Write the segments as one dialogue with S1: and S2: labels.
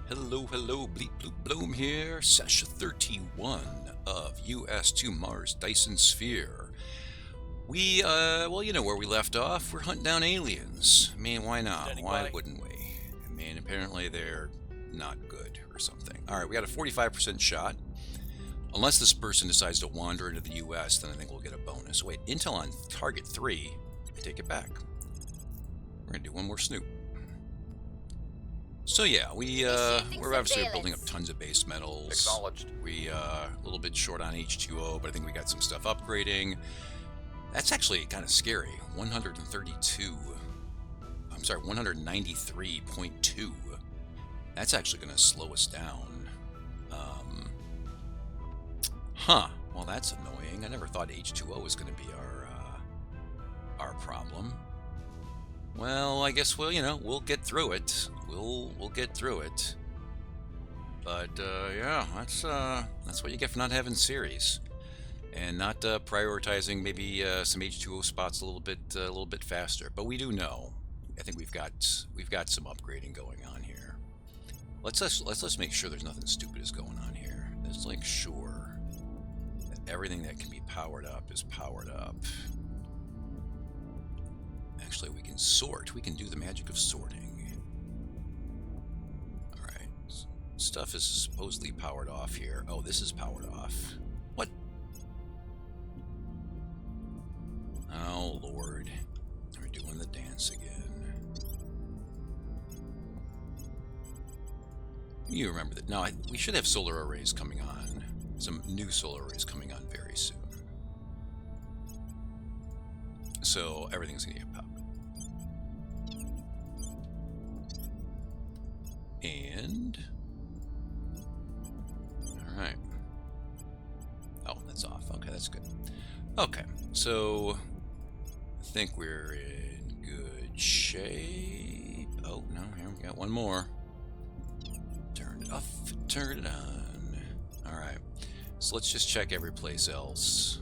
S1: Hello, Bleep Bloop Bloom here, session 31 of US to Mars Dyson Sphere. Well, you know where we left off. We're hunting down aliens. I mean, why not? Why wouldn't we? I mean, apparently they're not good or something. Alright, we got a 45% shot. Unless this person decides to wander into the US, then I think we'll get a bonus. Wait, intel on target 3? I take it back. We're gonna do one more snoop. So yeah, we're obviously building up tons of base metals.
S2: Acknowledged.
S1: We a little bit short on H2O, but I think we got some stuff upgrading. That's actually kind of scary. 193.2. That's actually going to slow us down. Well, that's annoying. I never thought H2O was going to be our problem. Well, I guess we'll get through it. We'll get through it. But yeah, that's what you get for not having series and not prioritizing maybe some H2O spots a little bit faster. But we do know. I think we've got some upgrading going on here. Let's just make sure there's nothing stupid is going on here. Let's make sure that everything that can be powered up is powered up. Actually, we can sort. We can do the magic of sorting. Alright. Stuff is supposedly powered off here. Oh, this is powered off. What? Oh, Lord. We're doing the dance again. You remember that. No, we should have solar arrays coming on. Some new solar arrays coming on very soon. So everything's going to get powered. And all right. Oh, that's off. Okay, that's good. Okay, so I think we're in good shape. Oh no, here we got one more. Turn it off, turn it on. All right, so let's just check every place else.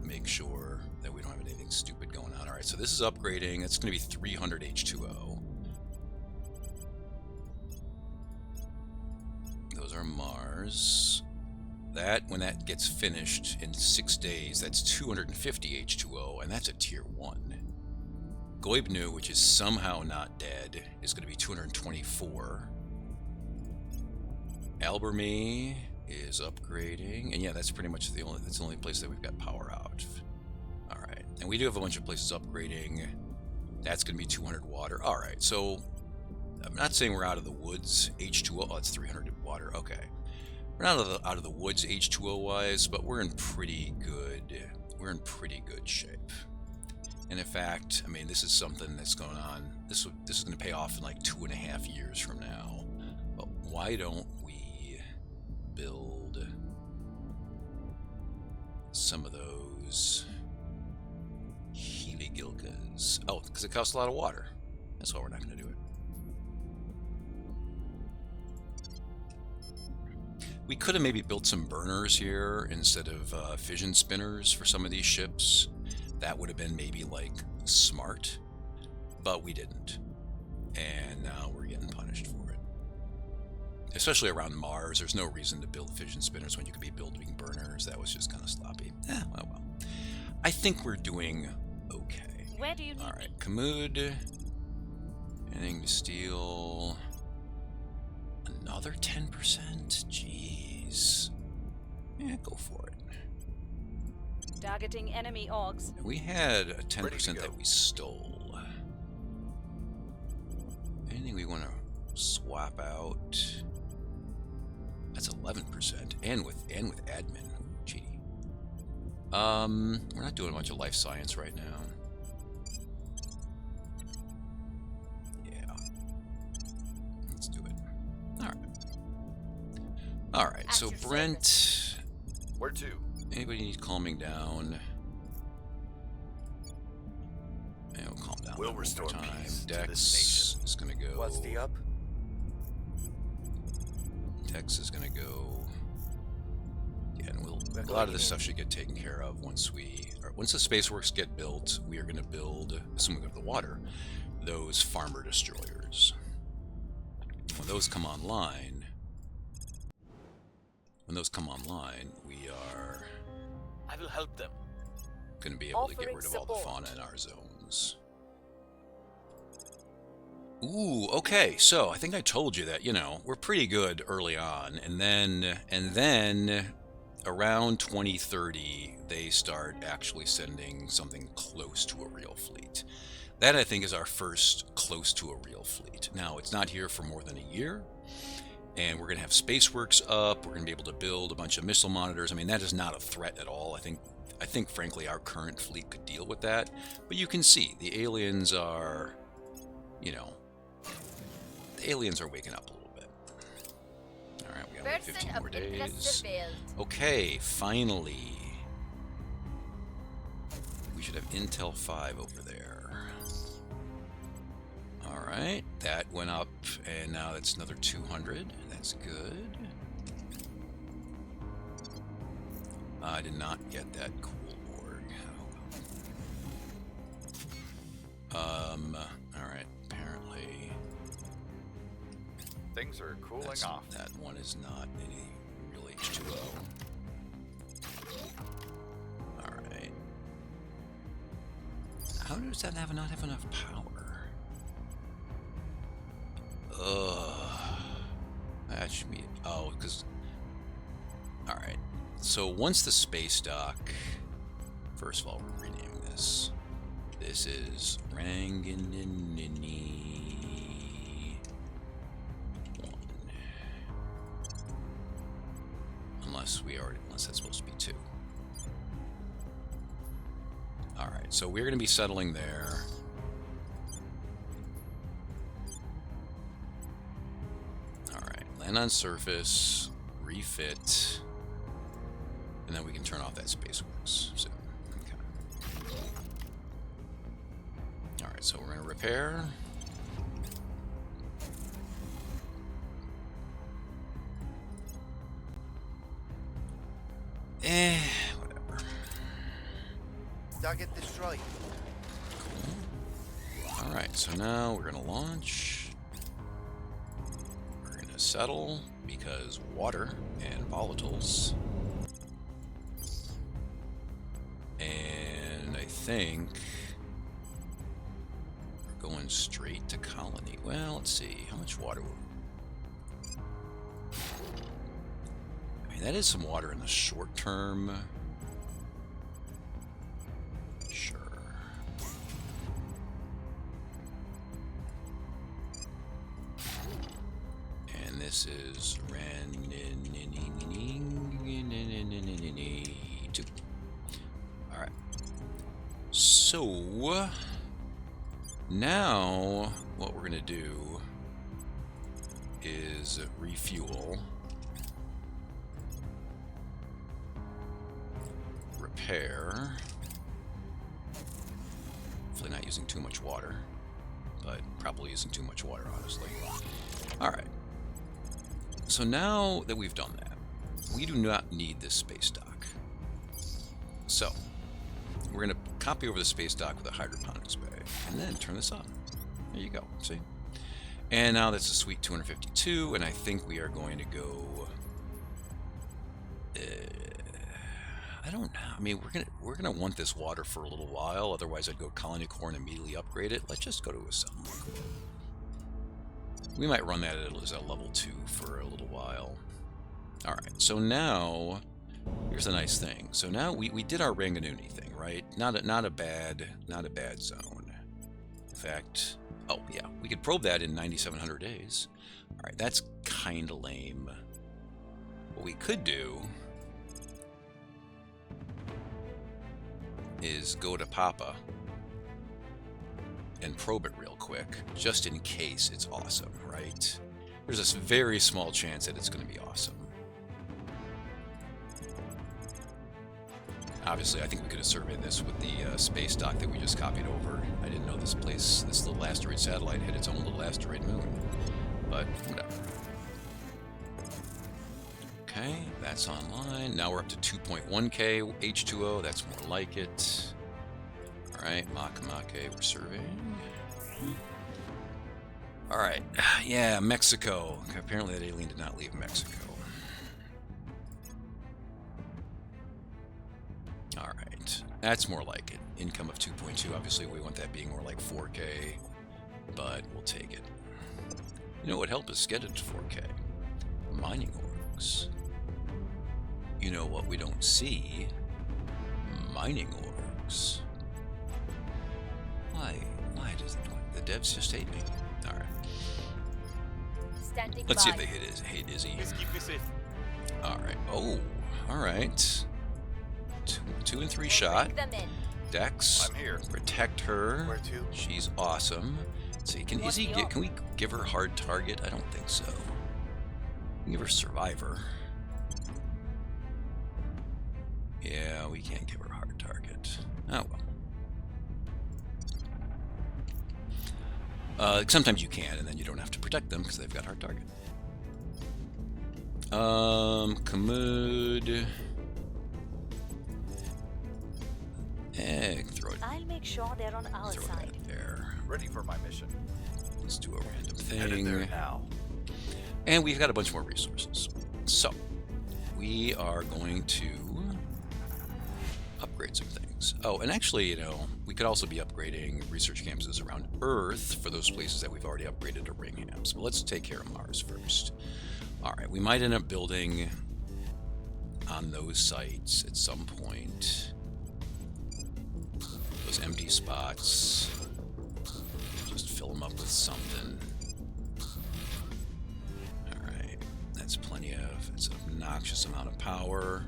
S1: Make sure that we don't have anything stupid going on. All right, so this is upgrading. It's going to be 300 H2O. Those are Mars. That, when that gets finished in 6 days, that's 250 H2O, and that's a tier 1. Goibnu, which is somehow not dead, is going to be 224. Albermy is upgrading, and yeah, that's pretty much the only place that we've got power out. All right, and we do have a bunch of places upgrading. That's going to be 200 water. All right, so I'm not saying we're out of the woods H2O. Oh, it's 300 water. Okay, we're not out of the woods H2O wise, but we're in pretty good shape. And in fact, I mean, this is something that's going on. This is going to pay off in like 2.5 years from now. But why don't we build some of those Heligilkas? Oh, because it costs a lot of water. That's why we're not going to do it. We could have maybe built some burners here instead of fission spinners for some of these ships. That would have been maybe like smart, but we didn't. And now we're getting punished for it. Especially around Mars, there's no reason to build fission spinners when you could be building burners. That was just kind of sloppy. Well. I think we're doing okay.
S3: Where do you need?
S1: All right, Kamud. Anything to steal? Another 10%? Jeez. Yeah, go for it.
S3: Targeting enemy orgs.
S1: We had a 10% that we stole. Anything we want to swap out? That's 11%, and with admin. Gee. We're not doing a bunch of life science right now. Alright, so Brent...
S2: Where to?
S1: Anybody need calming down? And we'll calm down.
S2: We'll restore peace to
S1: Dex
S2: this nation.
S1: is going to go...
S2: What's the up?
S1: Dex is going to go... Yeah, and a lot of this stuff should get taken care of once the Spaceworks get built. We are going to build, assuming we have the water, those farmer destroyers. when those come online, we are
S2: I will help them.
S1: going to be able to get
S3: Offering
S1: rid of all the
S3: support.
S1: fauna in our zones. Ooh, okay. So I think I told you that, you know, we're pretty good early on, and then around 2030 they start actually sending something close to a real fleet. That, I think, is our first close to a real fleet. Now, it's not here for more than a year, and we're going to have Spaceworks up. We're going to be able to build a bunch of missile monitors. I mean, that is not a threat at all. I think, frankly, our current fleet could deal with that. But you can see the aliens are, you know, the aliens are waking up a little bit. All right, we got like 15 more days. Okay, finally. We should have Intel 5 over there. All right, that went up, and now that's another 200. That's good. I did not get that cool org. Oh, well. All right, apparently
S2: Things are cooling off.
S1: that one is not any real H2O. All right. How does that not have enough power? That should be... Oh, because... Alright. So once the space dock... First of all, we're renaming this. This is Ranganini 1. Unless that's supposed to be 2. Alright, so we're going to be settling there. Land on surface, refit, and then we can turn off that Spaceworks. So, okay. Alright, so we're going to repair. Whatever.
S4: Target destroyed.
S1: Cool. Alright, so now we're going to launch. Settle, because water and volatiles. And I think we're going straight to colony. Well, let's see. How much water? I mean, that is some water in the short term. Sure. This is two. Alright. So now what we're gonna do is refuel, repair. Hopefully not using too much water, but probably using too much water, honestly. Alright. So now that we've done that, we do not need this space dock. So we're going to copy over the space dock with a hydroponics bay, and then turn this on. There you go. See? And now that's a sweet 252, and I think we are going to go. I don't know. I mean, we're gonna want this water for a little while. Otherwise, I'd go colony core and immediately upgrade it. Let's just go to a settlement. We might run that as a level 2 for a little while. Alright, so now, here's the nice thing. So now we did our Ranganuni thing, right? Not a bad zone. In fact, oh yeah, we could probe that in 9,700 days. Alright, that's kinda lame. What we could do is go to Papa and probe it real quick, just in case it's awesome, right? There's a very small chance that it's going to be awesome. Obviously, I think we could have surveyed this with the space dock that we just copied over. I didn't know this little asteroid satellite had its own little asteroid moon, but whatever. Okay, that's online. Now we're up to 2.1K H2O. That's more like it. All right, Makamake, we're surveying. Alright, yeah, Mexico. Apparently that alien did not leave Mexico. Alright, that's more like it. Income of 2.2. Obviously we want that being more like 4K, but we'll take it. You know what would help us get it to 4K? Mining orgs. You know what we don't see? Mining orgs. Why does the devs just hate me? Alright. Let's see if they hate Izzie.
S2: Please keep me safe.
S1: Alright. Oh, alright. 2 and 3 shot. Dex.
S2: I'm here.
S1: Protect her.
S2: Where to?
S1: She's awesome. Let's see, can Izzie get, can we give her hard target? I don't think so. We can give her survivor. Yeah, we can't give her hard target. Oh well. Sometimes you can, and then you don't have to protect them because they've got hard target. Commode. Throw it.
S3: I'll make sure they're on our
S1: Throw
S3: side.
S1: that there.
S2: Ready for my mission.
S1: Let's do a random
S2: Headed there
S1: thing.
S2: now.
S1: And we've got a bunch more resources. So, we are going to upgrade some things. Oh, and actually, you know, we could also be upgrading research campuses around Earth for those places that we've already upgraded to Ringhams. But let's take care of Mars first. Alright, we might end up building on those sites at some point. Those empty spots. Just fill them up with something. Alright, that's plenty of, it's an obnoxious amount of power.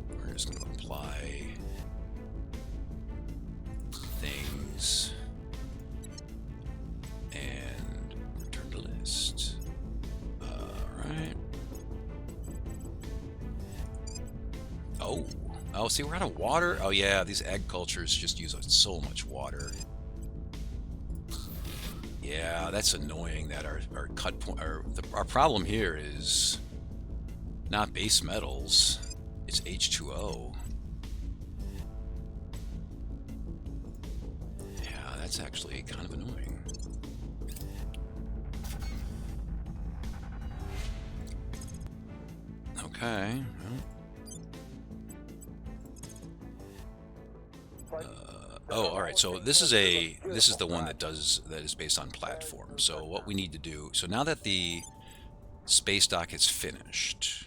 S1: We're just going to apply things and return to list. Alright. Oh, see, we're out of water. Oh yeah, these ag cultures just use so much water. Yeah, that's annoying that our cut point, our problem here is not base metals, it's H2O. Yeah, that's actually kind of annoying. Okay. Oh, all right. So this is the one that is based on platform. So what we need to do. So now that the space dock is finished,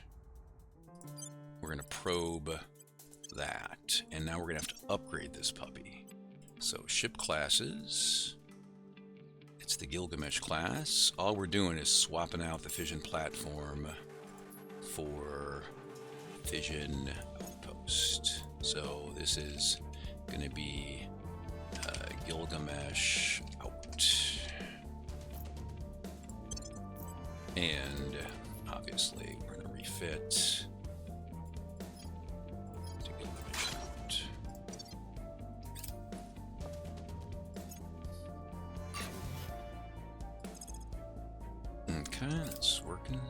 S1: we're gonna probe that, and now we're gonna have to upgrade this puppy. So ship classes. It's the Gilgamesh class. All we're doing is swapping out the fission platform for fission outpost. So this is going to be Gilgamesh out. And obviously we're going to refit to Gilgamesh out. Okay, that's working.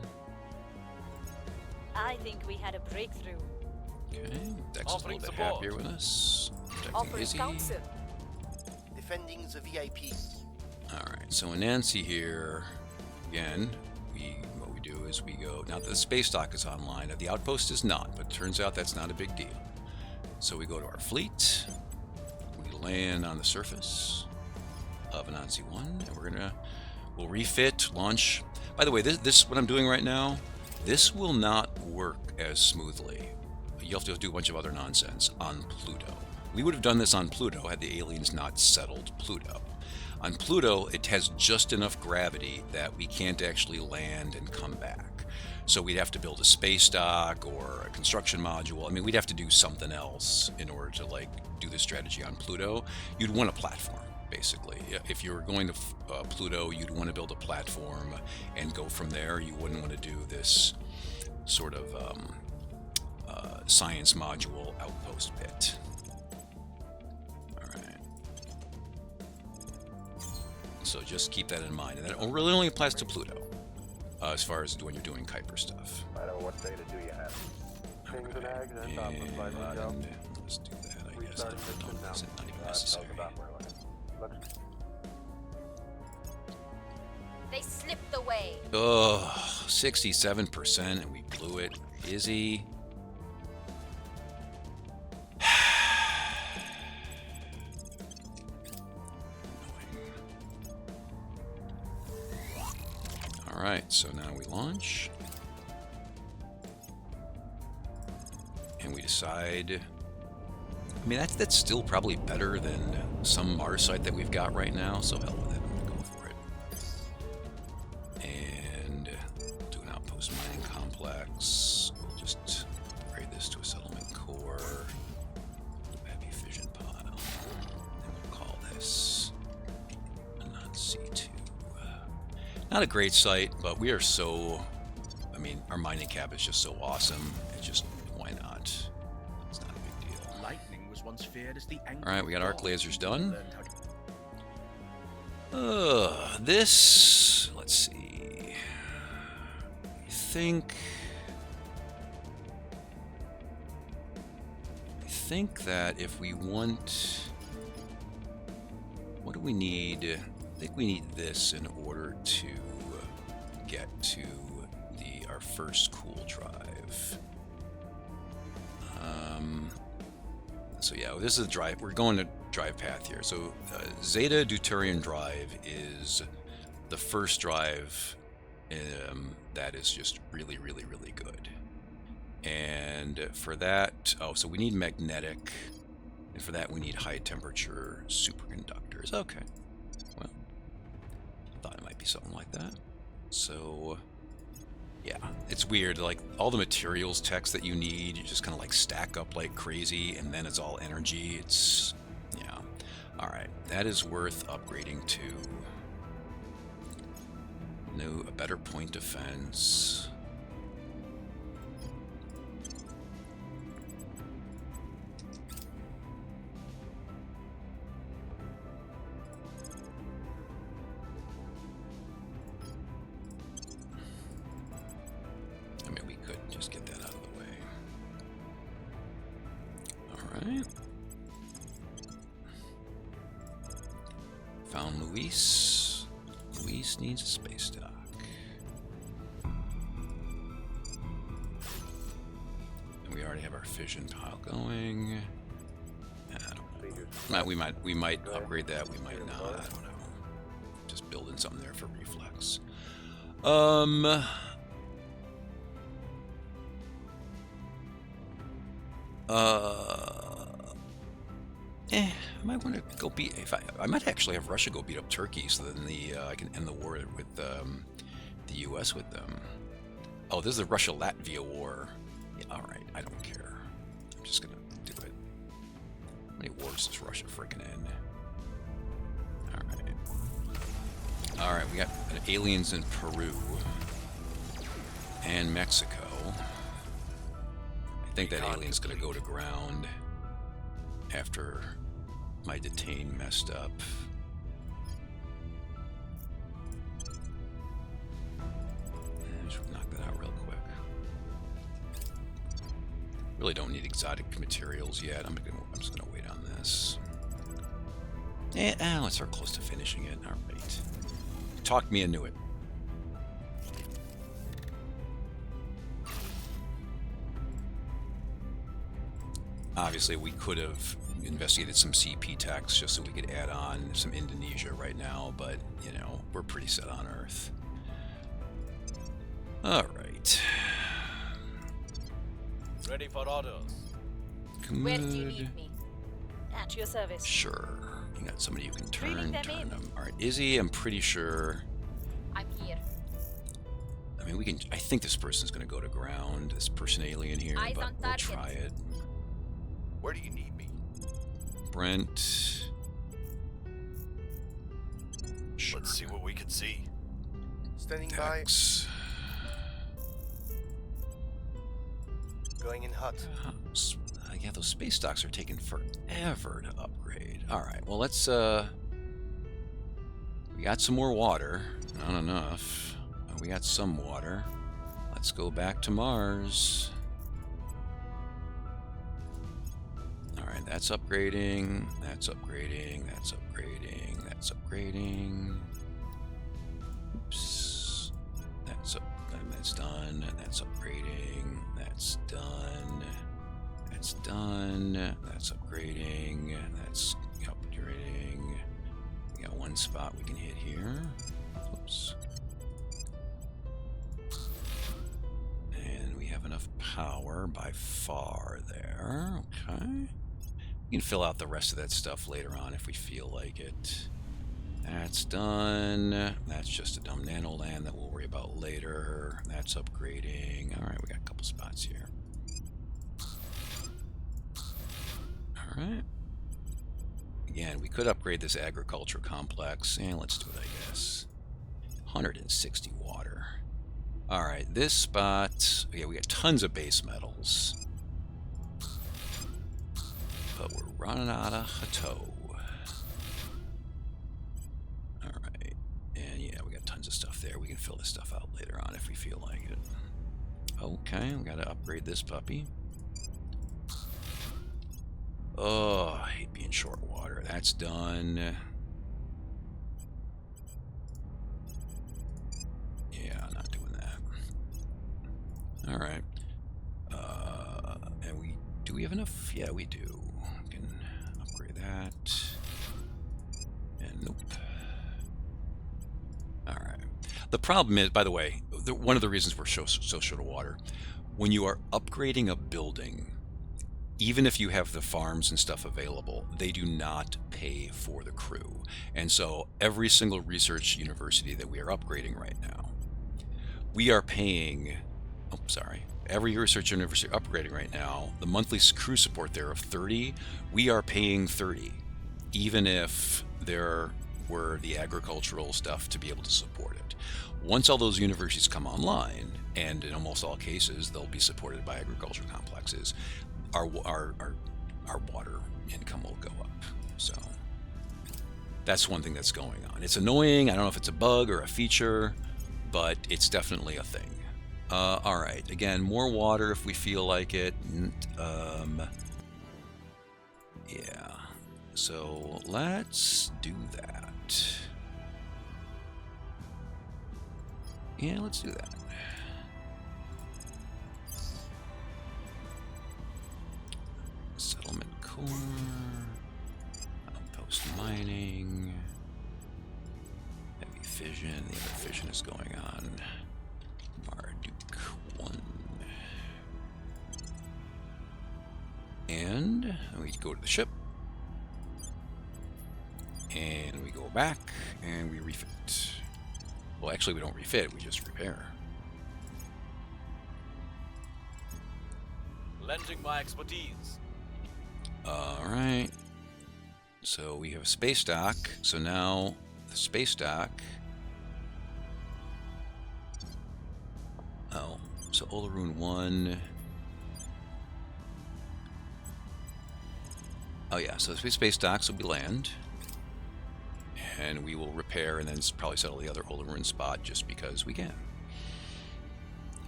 S3: I think we had a breakthrough.
S1: Okay, Dex is a
S2: Offering
S1: little bit
S2: support.
S1: happier with us. Protecting
S3: Offering
S1: Izzie.
S3: counsel.
S4: Defending the VIP.
S1: Alright, so in Nancy here, again, what we do is we go, now the space dock is online, the outpost is not, but it turns out that's not a big deal. So we go to our fleet, we land on the surface of Anansi 1, and we'll refit, launch. By the way, this what I'm doing right now, this will not work as smoothly. You'll have to do a bunch of other nonsense on Pluto. We would have done this on Pluto had the aliens not settled Pluto. On Pluto, it has just enough gravity that we can't actually land and come back. So we'd have to build a space dock or a construction module. I mean, we'd have to do something else in order to like do the strategy on Pluto. You'd want a platform, basically. If you were going to Pluto, you'd want to build a platform and go from there. You wouldn't want to do this sort of science module outpost bit. Alright. So just keep that in mind. And that really only applies to Pluto, as far as when you're doing Kuiper stuff.
S5: I know what data do you have? Kings and eggs and top of my job.
S1: Let's do that, I guess.
S5: Restart mission now.
S1: Is it not even
S5: Tell
S1: necessary?
S5: us about where we're at. Looks
S3: way.
S1: Oh, 67%, and we blew it. Izzie. All right, so now we launch. And we decide... I mean, that's still probably better than some Mars site that we've got right now, so hell with it. I'm going to go for it. And do an outpost mining complex. We'll just upgrade this to a settlement core. Heavy fission pile. And we'll call this not C2. Not a great site, but we are so... I mean, our mining cap is just so awesome. It's just, why not? It's not a big deal.
S6: Lightning was once feared as the
S1: All right, we got arc lasers done.
S6: Learned how to-
S1: This, let's see. I think that if we want, what do we need? I think we need this in order to get to our first cool drive. So yeah, this is a drive. We're going to drive path here. So Zeta Deuterium Drive is the first drive that is just really, really, really good. And for that, so we need magnetic, and for that we need high temperature superconductors. Okay, well, I thought it might be something like that. So yeah, it's weird, like all the materials text that you need, you just kind of like stack up like crazy, and then it's all energy. It's, yeah. All right, that is worth upgrading to. No, a better point defense. I mean, we could just get that out of the way. All right. Found Luis. Luis needs a space dock. And we already have our fission pile going. I don't know. We might upgrade that. We might not. I don't know. Just building something there for reflex. I might want to go beat. If I might actually have Russia go beat up Turkey, so then I can end the war with the U.S. with them. Oh, this is the Russia-Latvia war. Yeah, all right, I don't care. I'm just gonna do it. How many wars does Russia freaking end? All right, we got aliens in Peru and Mexico. I think that alien's gonna go to ground after my detain messed up. Just knock that out real quick. Really don't need exotic materials yet. I'm just gonna wait on this. Yeah, let's start close to finishing it. All right. Talk me into it. Obviously, we could have investigated some CP techs just so we could add on some Indonesia right now, but, you know, we're pretty set on Earth. All right.
S2: Ready for orders.
S1: Good.
S3: Where do you need me? At your service.
S1: Sure. You got somebody you can
S3: Reeling
S1: turn
S3: them in.
S1: them. All right, Izzie, I'm pretty sure.
S3: I'm here.
S1: I mean, we can. I think this person's going to go to ground. This person alien here,
S3: Eyes
S1: but
S3: on
S1: we'll
S3: target.
S1: try it.
S2: Where do you need me?
S1: Brent. Sure.
S2: Let's see what we can see.
S4: Standing by.
S1: Tex.
S4: Going in hot.
S1: Yeah, those space stocks are taking forever to upgrade. All right, well, let's, we got some more water. Not enough. We got some water. Let's go back to Mars. All right, that's upgrading. That's upgrading. That's upgrading. That's upgrading. Oops. That's done. That's upgrading. That's done. That's done. That's upgrading. That's upgrading. We got one spot we can hit here. Oops. And we have enough power by far there. Okay. We can fill out the rest of that stuff later on if we feel like it. That's done. That's just a dumb nano land that we'll worry about later. That's upgrading. All right, we got a couple spots here. All right. Again, we could upgrade this agriculture complex, and let's do it, I guess. 160 water. All right, this spot. Yeah, we got tons of base metals, but we're running out of Hato. Of stuff there. We can fill this stuff out later on if we feel like it. Okay, we gotta upgrade this puppy. Oh, I hate being short water. That's done. Yeah, not doing that. All right. And do we have enough? Yeah, we do. We can upgrade that. And nope. All right. The problem is, by the way, one of the reasons we're so short of water, when you are upgrading a building, even if you have the farms and stuff available, they do not pay for the crew. And so every single research university that we are upgrading right now, we are paying, every research university upgrading right now, the monthly crew support there of 30, we are paying 30, even if there were the agricultural stuff to be able to support it. Once all those universities come online, and in almost all cases they'll be supported by agriculture complexes, our water income will go up. So that's one thing that's going on. It's annoying. I don't know if it's a bug or a feature, but it's definitely a thing. All right, again, more water if we feel like it. Yeah, so let's do that. Yeah, let's do that. Settlement core, outpost mining, heavy fission. The other fission is going on. Marduk 1. And we go to the ship. And we go back and we refit. Well, actually, we don't refit, we just repair.
S2: Lending my expertise.
S1: Alright. So we have a space dock. So now the space dock. Oh, so Olaroon 1. Oh, yeah, so the space docks will be land. And we will repair and then probably settle the other Olaroon spot just because we can.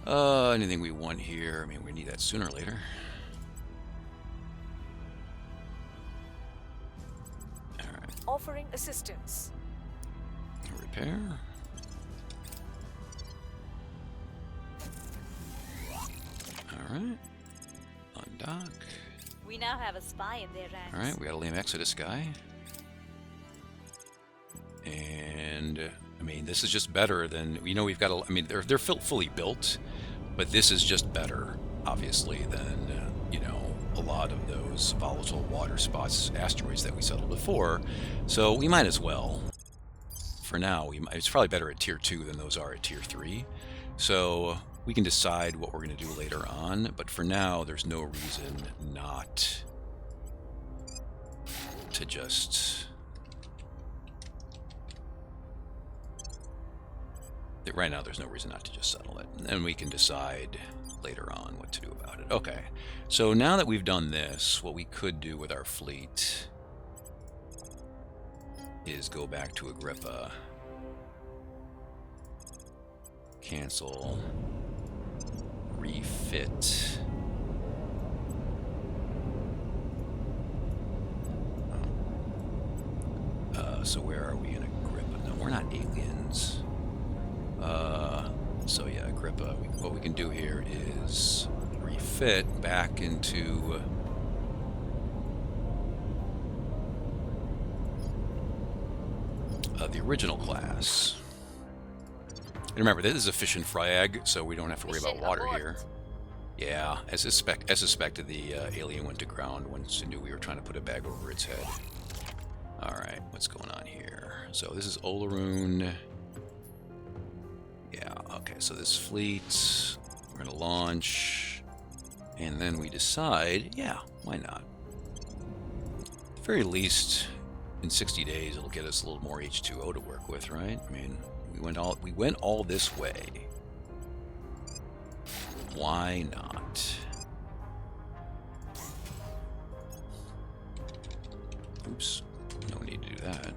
S1: Anything we want here, I mean, we need that sooner or later. Alright.
S3: Offering assistance.
S1: Repair. Alright. Undock.
S3: We now have a spy in their ranks.
S1: Alright, we got a lame Exodus guy. And I mean, this is just better than, we've got I mean, they're fully built, but this is just better, obviously, than, a lot of those volatile water spots, asteroids that we settled before. So we might as well, for now, it's probably better at tier 2 than those are at tier 3. So we can decide what we're going to do later on, but for now, there's no reason not to just... Right now, there's no reason not to just settle it. And then we can decide later on what to do about it. Okay, so now that we've done this, what we could do with our fleet is go back to Agrippa, cancel, refit. So where are we in Agrippa? No, we're not aliens. So yeah, Agrippa. What we can do here is refit back into the original class. And remember, this is a fission frag, so we don't have to worry about
S3: Mission
S1: water
S3: abort.
S1: here. Yeah, as suspected, the alien went to ground once it knew we were trying to put a bag over its head. Alright, what's going on here? So this is Olaroon. Yeah, okay, so this fleet, we're going to launch, and then we decide, yeah, why not? At the very least, in 60 days, it'll get us a little more H2O to work with, right? I mean, we went all this way. Why not? Oops, no need to do that.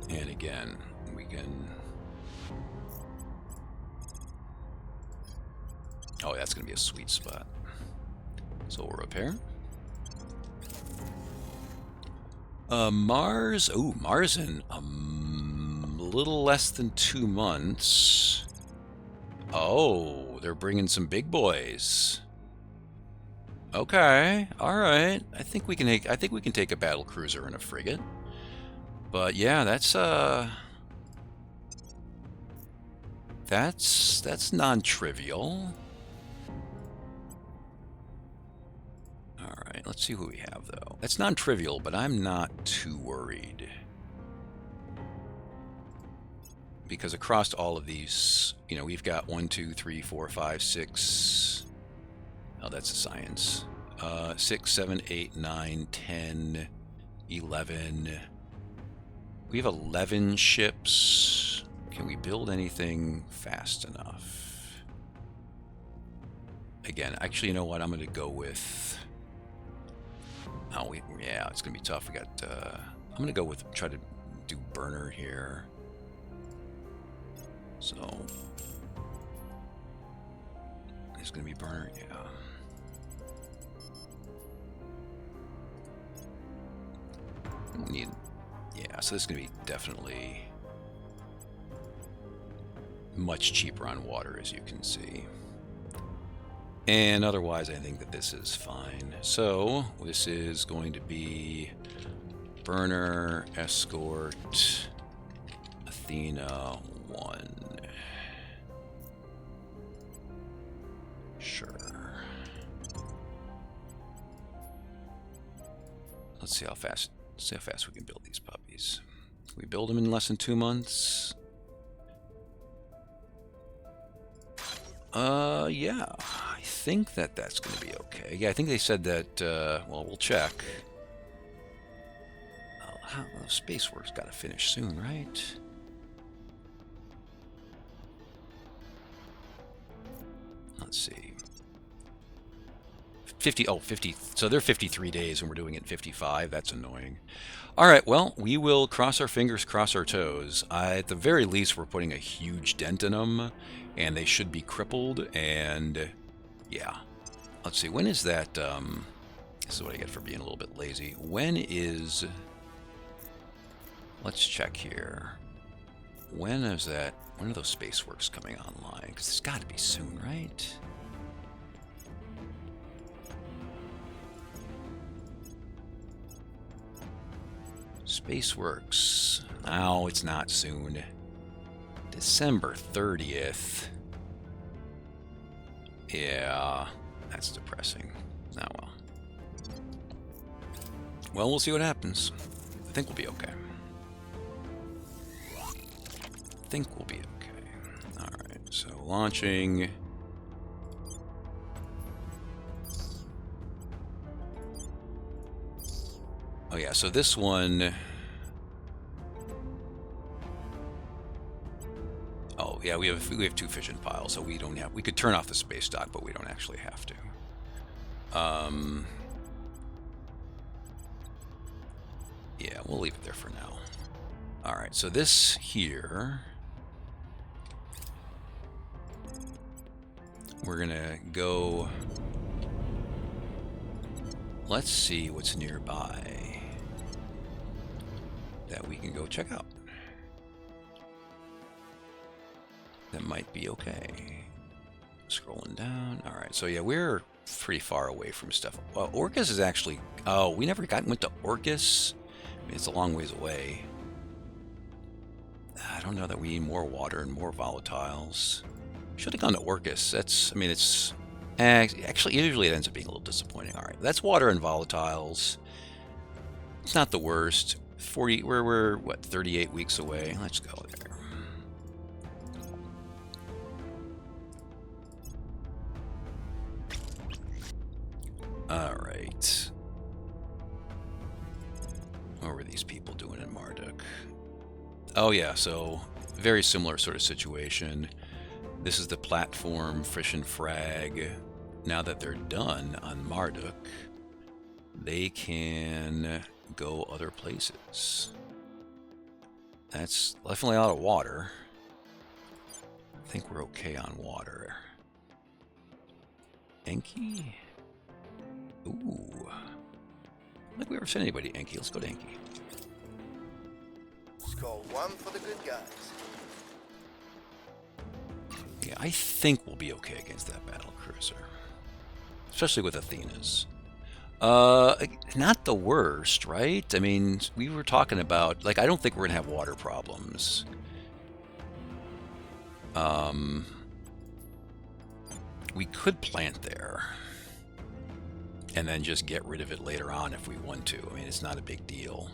S1: And again, we can... Oh, that's going to be a sweet spot. So we'll repair. Mars. Oh, Mars in a little less than 2 months. Oh, they're bringing some big boys. Okay, all right. I think we can take a battle cruiser and a frigate. But yeah, that's non-trivial. Alright, let's see who we have, though. That's non-trivial, but I'm not too worried. Because across all of these, you know, we've got 1, 2, 3, 4, 5, 6... Oh, that's a science. 6, 7, 8, 9, 10, 11... We have 11 ships. Can we build anything fast enough? Again, actually, you know what? I'm going to go with... Oh, yeah, it's going to be tough. We got... I'm going to go with... Try to do burner here. So... It's going to be burner, yeah. We need... Yeah, so this is going to be definitely much cheaper on water, as you can see. And otherwise, I think that this is fine. So, this is going to be burner, escort, Athena 1. Sure. Let's see how fast we can build these puppies. Can we build them in less than 2 months? Yeah. I think that's going to be okay. Yeah, I think they said that, well, we'll check. Oh, Spaceworks got to finish soon, right? Let's see. 50, so they're 53 days and we're doing it in 55. That's annoying. All right, well, we will cross our fingers, cross our toes. At the very least, we're putting a huge dent in them, and they should be crippled, and yeah. Let's see, when is that, this is what I get for being a little bit lazy. When is, let's check here. When is that, when are those Spaceworks coming online? Because it's got to be soon, right? Spaceworks. No, it's not soon. December 30th. Yeah, that's depressing. Oh well. Well, we'll see what happens. I think we'll be okay. I think we'll be okay. Alright, so launching. Oh yeah, so this one... Oh yeah, we have 2 fission piles, so we don't have... We could turn off the space dock, but we don't actually have to. Yeah, we'll leave it there for now. Alright, so this here... We're gonna go... Let's see what's nearby. that we can go check out. That might be okay. Scrolling down. All right, so yeah, we're pretty far away from stuff. Well, Orcus is actually... Oh, we never went to Orcus. I mean, it's a long ways away. I don't know that we need more water and more volatiles. Should have gone to Orcus. That's... I mean, it's... actually, usually it ends up being a little disappointing. All right, that's water and volatiles. It's not the worst. 40... We're what, 38 weeks away? Let's go there. All right. What were these people doing in Marduk? Oh yeah, so very similar sort of situation. This is the platform Fission Frag. Now that they're done on Marduk, they can go other places. That's definitely a lot of water. I think we're okay on water. Enki? Ooh. I don't think we ever sent anybody to Enki. Let's go to Enki.
S4: Score 1 for the good guys.
S1: Yeah, I think we'll be okay against that battle cruiser. Especially with Athena's. Not the worst, right? I mean, we were talking about, like, I don't think we're going to have water problems. We could plant there. And then just get rid of it later on if we want to. I mean, it's not a big deal.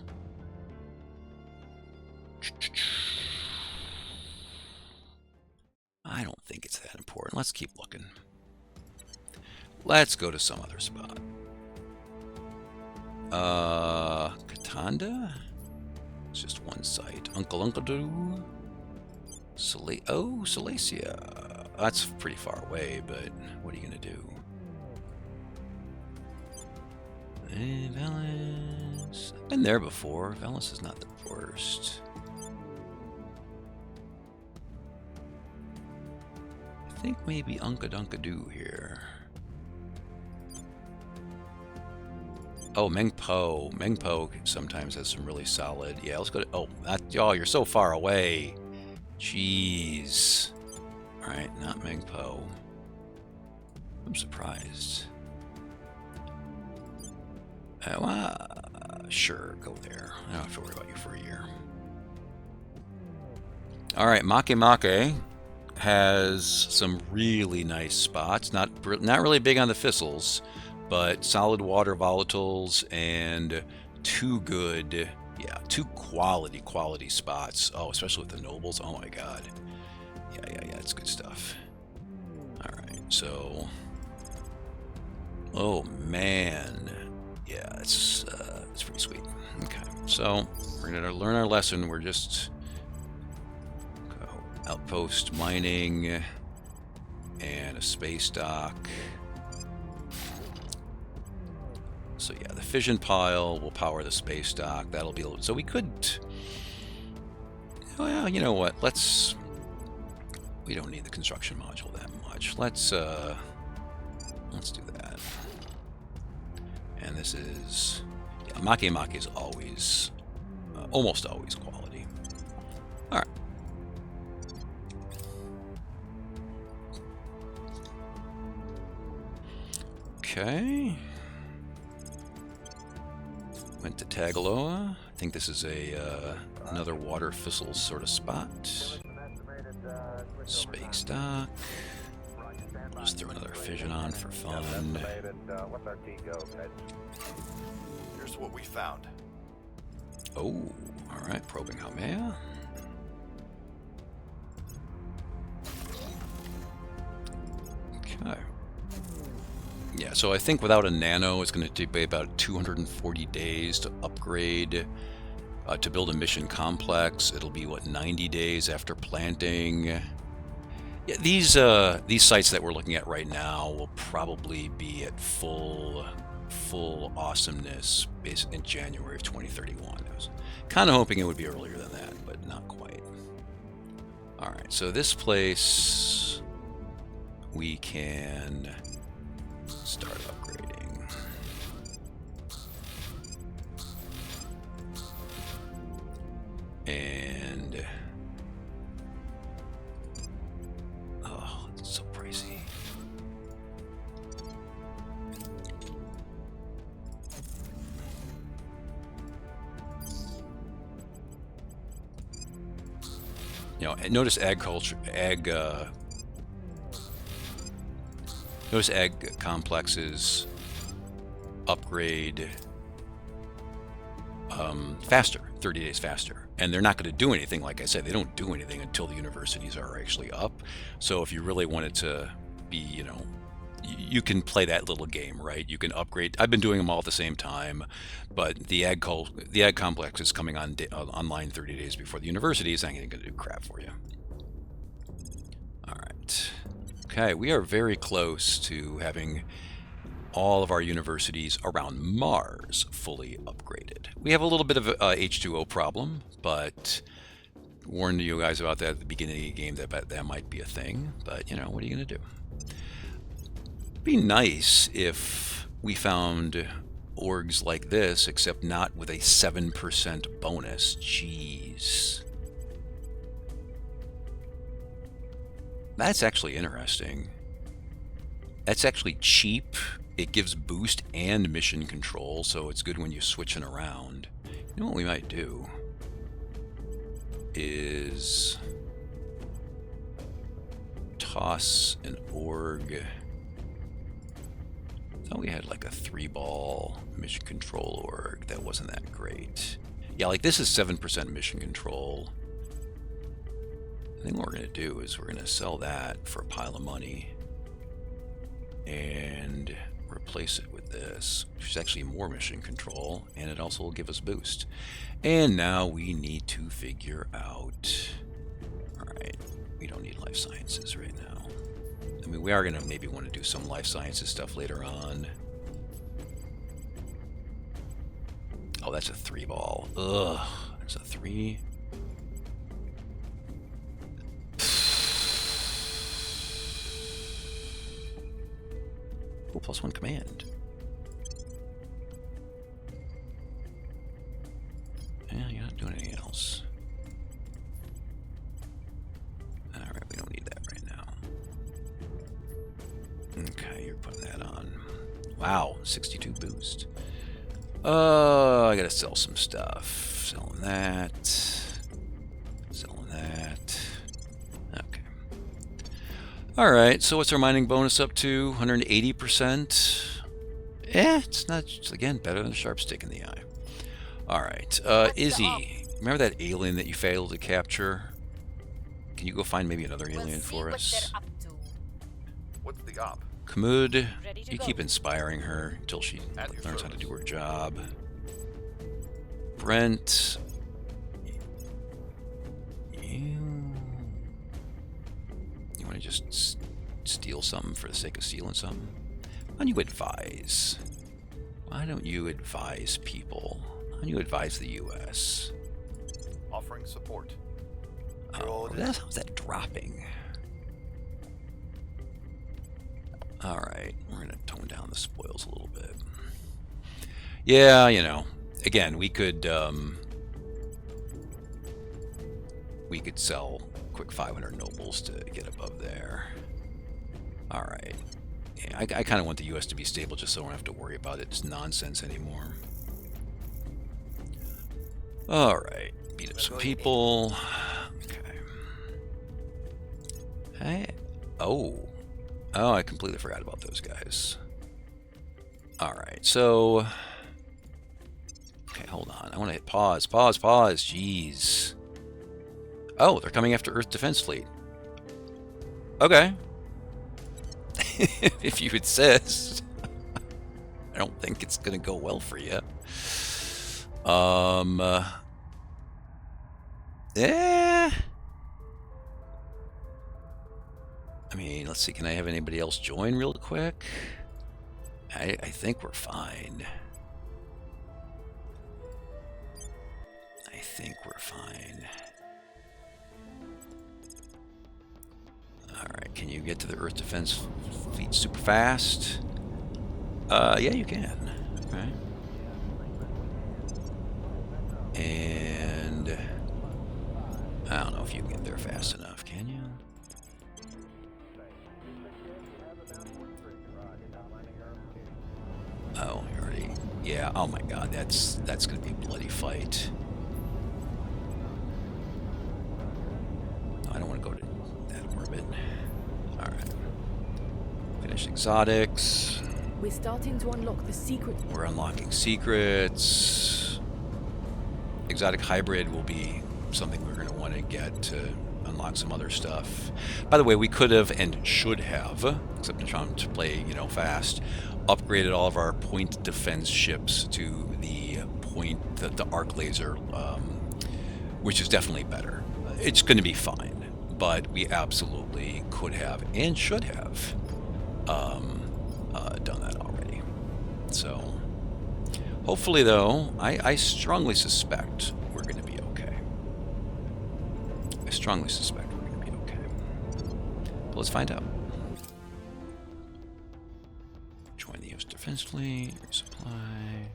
S1: I don't think it's that important. Let's keep looking. Let's go to some other spot. Katanda? It's just one site. Uncle Doo. Salacia. That's pretty far away, but what are you going to do? Velis. I've been there before. Velis is not the worst. I think maybe Unka here. Oh, Mengpo. Mengpo sometimes has some really solid. Yeah, let's go to... Oh, you're so far away. Jeez. Alright, not Mengpo. I'm surprised. Sure, go there. I don't have to worry about you for a year. Alright, Make has some really nice spots. Not really big on the thistles, but solid water volatiles and two quality spots. Oh, especially with the nobles. Oh my god. Yeah, it's good stuff. Alright, so... Oh man. Yeah, it's pretty sweet. Okay, so we're gonna learn our lesson. We're just outpost mining and a space dock. So yeah, the fission pile will power the space dock. That'll be so we could. Well, you know what? We don't need the construction module that much. Let's do that. And this is, yeah, Make is always, almost always quality. All right. Okay. Went to Tagaloa. I think this is another water thistle sort of spot. Space dock. Just throw another fission on for fun.
S2: Here's what we found.
S1: Oh, all right. Probing Haumea. Okay. Yeah, so I think without a nano, it's going to take about 240 days to upgrade, to build a mission complex. It'll be, what, 90 days after planting. Yeah, these sites that we're looking at right now will probably be at full awesomeness basically in January of 2031. I was kind of hoping it would be earlier than that, but not quite. All right, so this place we can start upgrading. And oh, it's so pricey. You know, notice notice ag complexes upgrade faster, 30 days faster. And they're not going to do anything, like I said, they don't do anything until the universities are actually up. So if you really wanted to be, you know, you can play that little game, right? You can upgrade. I've been doing them all at the same time, but the ag complex is coming on online 30 days before the universities. Ain't going to do crap for you. All right. Okay, we are very close to having all of our universities around Mars fully upgraded. We have a little bit of a H2O problem, but warned you guys about that at the beginning of the game that might be a thing. But you know, what are you going to do? It'd be nice if we found orgs like this, except not with a 7% bonus. Jeez. That's actually interesting. That's actually cheap. It gives boost and mission control, so it's good when you're switching around. You know what we might do is toss an org. I thought we had like a 3-ball mission control org. That wasn't that great. Yeah, like this is 7% mission control. I think what we're going to do is we're going to sell that for a pile of money and replace it with this, which is actually more mission control, and it also will give us boost. And now we need to figure out... Alright, we don't need life sciences right now. I mean, we are going to maybe want to do some life sciences stuff later on. Oh, that's a 3-ball. Ugh, that's a 3. Oh, +1 command. Yeah, you're not doing anything else. Alright, we don't need that right now. Okay, you're putting that on. Wow, 62 boost. I gotta sell some stuff. Selling that. Selling that. Okay. Alright, so what's our mining bonus up to? 180%? It's not, it's again, better than a sharp stick in the eye. Alright, Izzie, remember that alien that you failed to capture? Can you go find maybe another alien for us?
S2: What's the op?
S1: Kamud, you keep inspiring her until she learns how to do her job. Brent, you want to just steal something for the sake of stealing something? Why don't you advise? Why don't you advise people? Why don't you advise the U.S.?
S2: Offering support.
S1: Oh, how's that dropping? Alright, we're going to tone down the spoils a little bit. Yeah, you know, again, we could sell quick 500 nobles to get above there. Alright. Yeah, I kind of want the U.S. to be stable just so I don't have to worry about its nonsense anymore. Alright, beat up some people. Okay. Hey. Oh, I completely forgot about those guys. Alright, so... Okay, hold on. I want to hit pause. Jeez. Oh, they're coming after Earth Defense Fleet. Okay. If you insist. I don't think it's going to go well for you. Yeah. I mean, let's see, can I have anybody else join real quick? I think we're fine. I think we're fine. Alright, can you get to the Earth Defense Fleet super fast? Yeah, you can. Okay. And know if you can get there fast enough, can you? Oh, you already... Yeah, oh my god, that's gonna be a bloody fight. I don't want to go to that orbit. Alright. Finish exotics.
S7: We're starting to unlock the secret.
S1: We're unlocking secrets. Exotic hybrid will be something we're going to want to get to unlock some other stuff. By the way, we could have and should have, except I'm trying to play, you know, fast, upgraded all of our point defense ships to the the arc laser, which is definitely better. It's going to be fine, but we absolutely could have and should have done that already. So, hopefully, though, I strongly suspect we're going to be okay. I strongly suspect we're going to be okay. But let's find out. Join the U.S. Defense Fleet, resupply.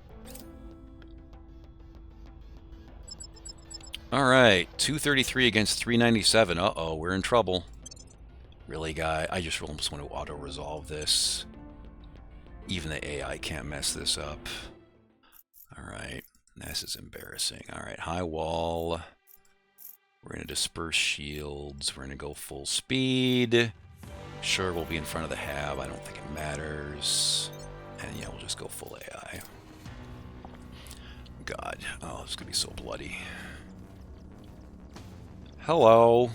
S1: Alright, 233 against 397. Uh-oh, we're in trouble. Really, guy? I just almost want to auto-resolve this. Even the AI can't mess this up. Alright, this is embarrassing. Alright, high wall. We're going to disperse shields. We're going to go full speed. Sure, we'll be in front of the hab. I don't think it matters. And yeah, we'll just go full AI. God, oh, it's going to be so bloody. Hello.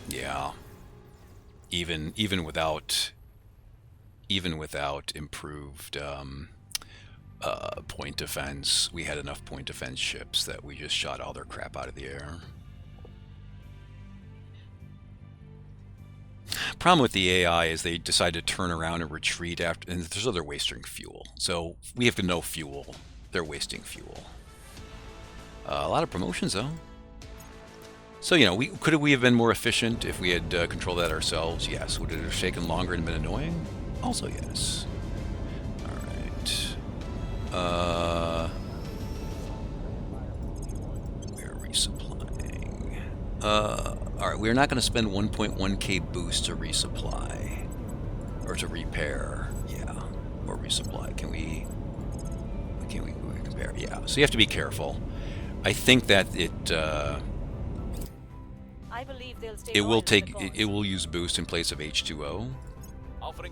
S1: Yeah. Even without improved point defense, we had enough point defense ships that we just shot all their crap out of the air. Problem with the AI is they decide to turn around and retreat after, and there's they're wasting fuel. So we have no fuel. They're wasting fuel. A lot of promotions though. So, you know, could we have been more efficient if we had controlled that ourselves? Yes. Would it have taken longer and been annoying? Also, yes. Alright. We're resupplying. Alright, we're not going to spend 1.1k boost to resupply. Or to repair. Yeah. Or resupply. Can we compare? Yeah. So you have to be careful. I think that
S3: I believe they'll stay
S1: it will
S3: loyal to
S1: take
S3: the cause.
S1: it will use boost in place of H2O.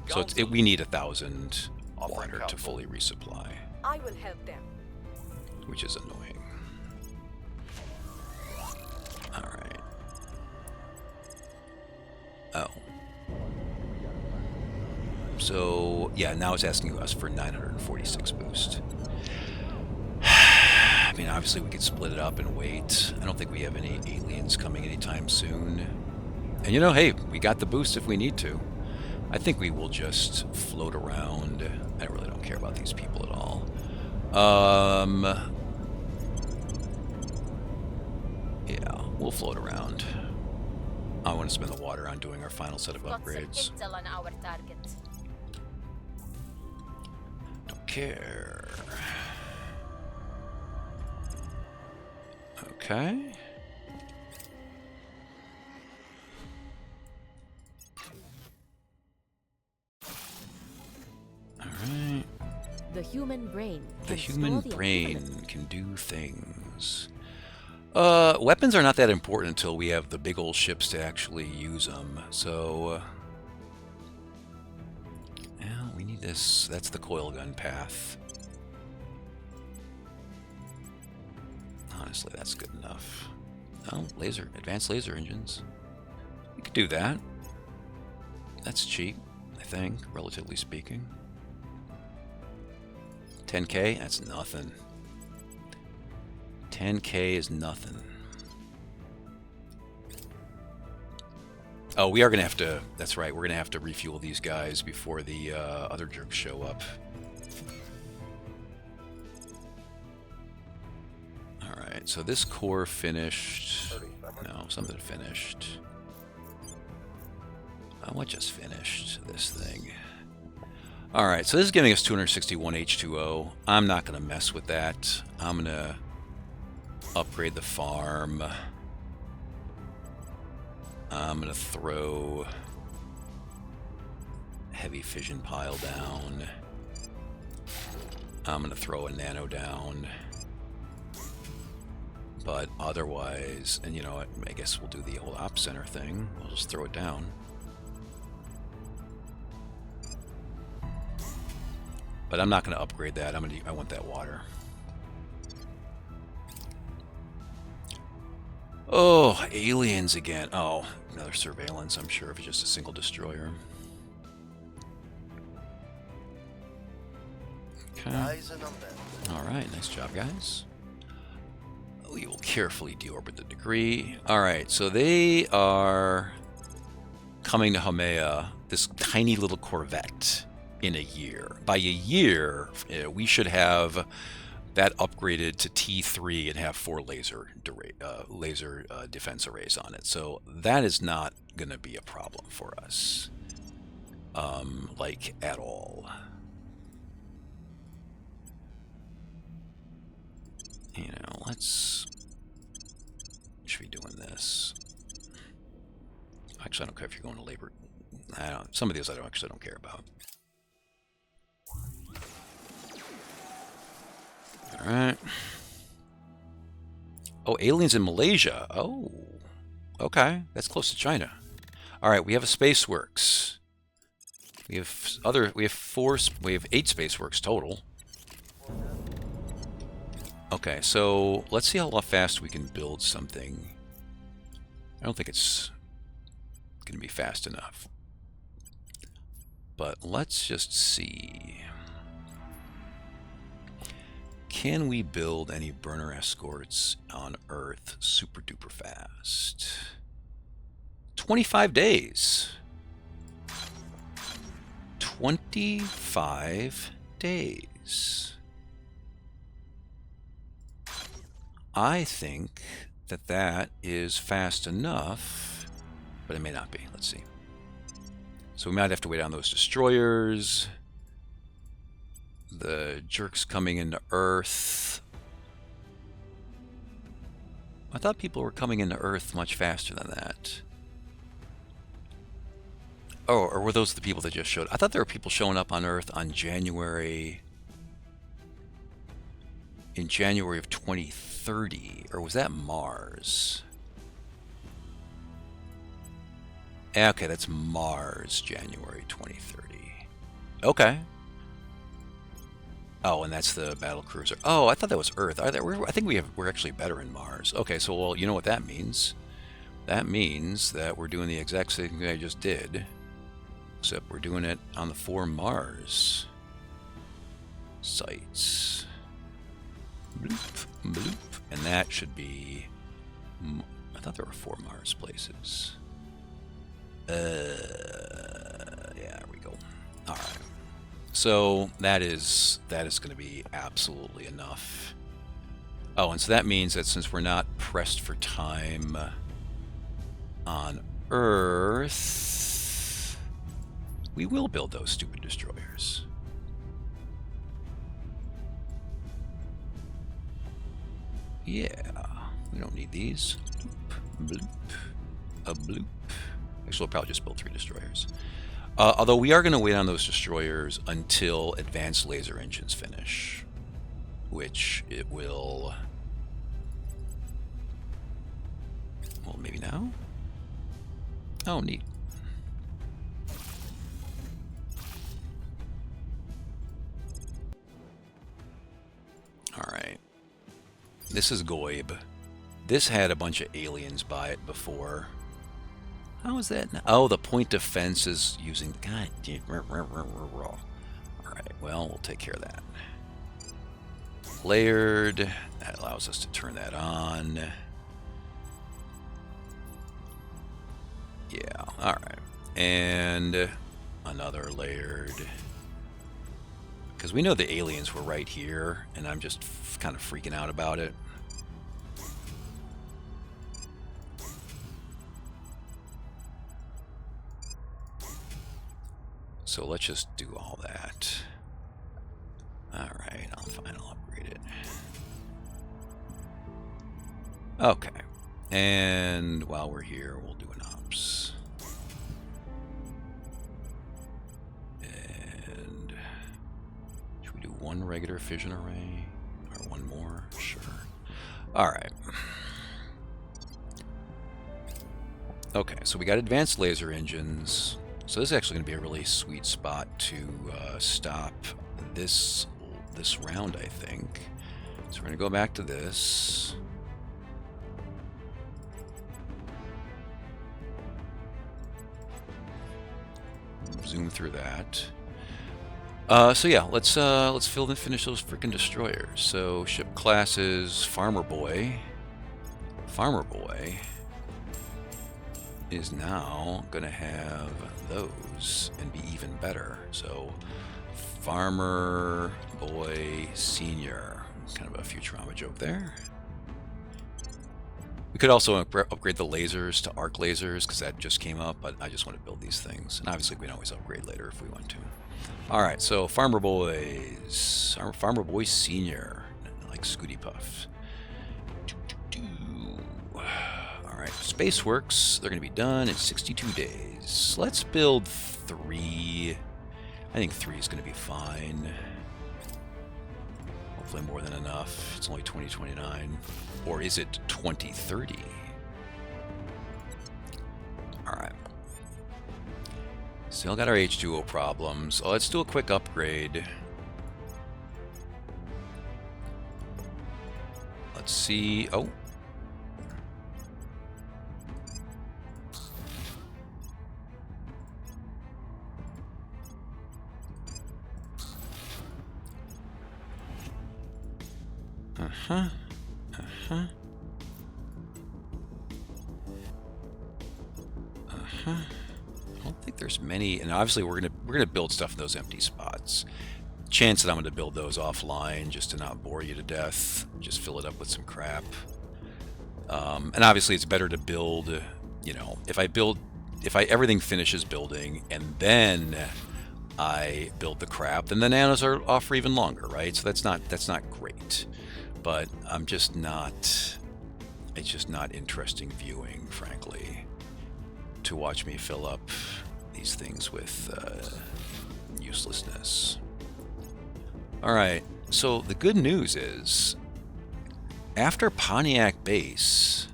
S1: So we need 1,000 water to fully resupply,
S3: I will help them.
S1: which is annoying. All right. Oh. So yeah, now it's asking us for 946 boost. I mean, obviously we could split it up and wait. I don't think we have any aliens coming anytime soon. And you know, hey, we got the boost if we need to. I think we will just float around. I really don't care about these people at all. Yeah, we'll float around. I want to spend the water on doing our final set of upgrades.
S3: on our target.
S1: Don't care. Okay. Alright.
S7: The human brain.
S1: The
S7: can
S1: human
S7: store the
S1: brain
S7: equivalent.
S1: can do things. Weapons are not that important until we have the big old ships to actually use them. So, well, we need this. That's the coil gun path. Honestly, that's good enough. Oh, advanced laser engines. We could do that. That's cheap, I think, relatively speaking. 10k? That's nothing. 10k is nothing. Oh, we are going to have to... That's right, we're going to have to refuel these guys before the other jerks show up. Alright, so this core finished... No, something finished. What just finished this thing? All right, so this is giving us 261 H2O. I'm not going to mess with that. I'm going to upgrade the farm. I'm going to throw heavy fission pile down. I'm going to throw a nano down. But otherwise, and you know what, I guess we'll do the old op center thing. We'll just throw it down. But I'm not going to upgrade that. I want that water. Oh, aliens again. Oh, another surveillance, I'm sure, if it's just a single destroyer. Okay.
S4: Eyes and on them.
S1: All right, nice job, guys. We will carefully deorbit the degree. All right, so they are coming to Haumea, this tiny little corvette, in a year. By a year, we should have that upgraded to T3 and have 4 laser defense arrays on it. So that is not going to be a problem for us, like at all. You know, should be doing this. Actually, I don't care if you're going to labor. Some of these I don't care about. All right. Oh, aliens in Malaysia. Oh, okay. That's close to China. All right, we have a Spaceworks. We have 8 Spaceworks total. Okay, so let's see how fast we can build something. I don't think it's going to be fast enough. But let's just see. Can we build any burner escorts on Earth super duper fast? 25 days. 25 days. I think that is fast enough, but it may not be. Let's see. So we might have to wait on those destroyers. The jerks coming into Earth. I thought people were coming into Earth much faster than that. Oh, or were those the people that just showed? I thought there were people showing up on Earth on January of 2030, or was that Mars? Okay, that's Mars, January 2030. Okay. Oh, and that's the battle cruiser. Oh, I thought that was Earth. I think we're actually better in Mars. Okay, so well, you know what that means? That means that we're doing the exact same thing I just did, except we're doing it on the 4 Mars sites. Bloop, bloop. And that should be... I thought there were 4 Mars places. Yeah, there we go. All right. So that is going to be absolutely enough. Oh, and so that means that since we're not pressed for time on Earth, we will build those stupid destroyers. Yeah, we don't need these. Bloop, bloop, a bloop. Actually, we'll probably just build 3 destroyers. Although we are going to wait on those destroyers until advanced laser engines finish, which it will... Well, maybe now? Oh, neat. All right. This is Goib. This had a bunch of aliens by it before. How is that? Oh, the point defense is using... God damn. All right, well, we'll take care of that. Layered. That allows us to turn that on. Yeah, all right. And another layered. Because we know the aliens were right here, and I'm just kind of freaking out about it. so let's just do all that. Alright, I'll upgrade it. Okay. And while we're here, we'll do an ops. And should we do one regular fission array? Or one more? Sure. Alright. Okay, so we got advanced laser engines. So this is actually going to be a really sweet spot to stop this round, I think. So we're going to go back to this. Zoom through that. So yeah, let's finish those freaking destroyers. So ship classes, Farmerboy. Farmerboy is now gonna have those and be even better. So Farmerboy Sr. Kind of a Futurama joke there. We could also upgrade the lasers to arc lasers because that just came up, but I just want to build these things. And obviously we can always upgrade later if we want to. Alright, so Farmerboy Sr. Like Scooty Puff. Alright, Spaceworks, they're going to be done in 62 days. Let's build 3. I think 3 is going to be fine. Hopefully more than enough. It's only 2029. Or is it 2030? Alright. Still got our H2O problems. So let's do a quick upgrade. Let's see. Oh. Uh-huh. Uh-huh. Uh-huh. I don't think there's many, and obviously we're gonna build stuff in those empty spots. Chance that I'm gonna build those offline just to not bore you to death. Just fill it up with some crap. And obviously it's better to build, you know, if everything finishes building and then I build the crap, then the nanos are off for even longer, right? So that's not great. But it's just not interesting viewing, frankly, to watch me fill up these things with uselessness. Alright, so the good news is, after Pontiac Base,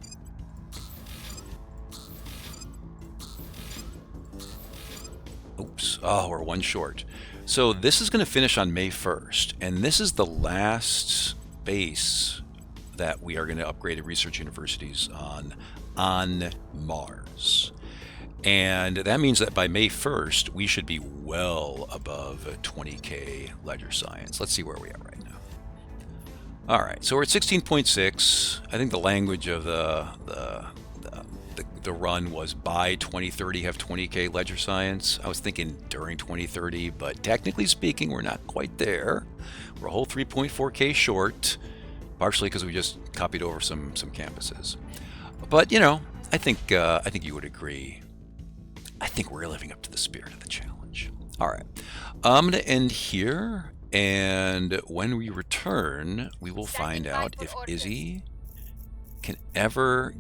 S1: oops, oh, we're one short. So this is going to finish on May 1st, and this is the last base that we are going to upgrade at research universities on Mars. And that means that by May 1st, we should be well above 20k ledger science. Let's see where we are right now. All right, so we're at 16.6. I think the language of the run was by 2030 have 20k ledger science. I was thinking during 2030, but technically speaking, we're not quite there. We're a whole 3.4k short, partially because we just copied over some campuses. But you know, I think you would agree. I think we're living up to the spirit of the challenge. All right, I'm gonna end here, and when we return, we will find out if Izzie can ever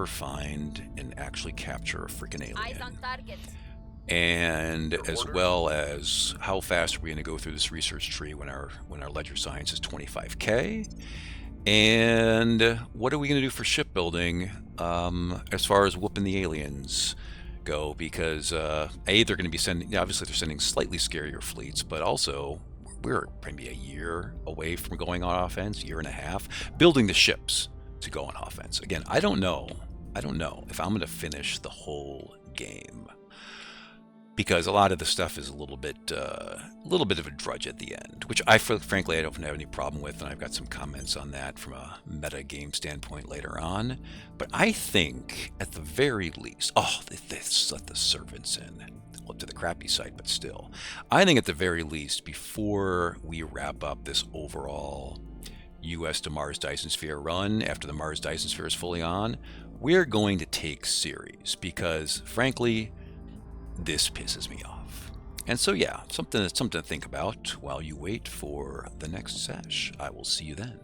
S1: find and actually capture a freaking alien.
S3: Eyes on target.
S1: And as well as how fast are we going to go through this research tree when our ledger science is 25k, and what are we going to do for shipbuilding as far as whooping the aliens go, because they're going to be sending, obviously they're sending slightly scarier fleets, but also we're maybe a year away from going on offense, year and a half, building the ships to go on offense. Again, I don't know if I'm going to finish the whole game, because a lot of the stuff is a little bit of a drudge at the end, which frankly I don't have any problem with, and I've got some comments on that from a meta game standpoint later on. But I think at the very least, they let the servants in, well, to the crappy side, but still, I think at the very least, before we wrap up this overall US to Mars Dyson Sphere run, after the Mars Dyson Sphere is fully on, we're going to take series, because frankly, this pisses me off. And so yeah, something to think about while you wait for the next sesh. I will see you then.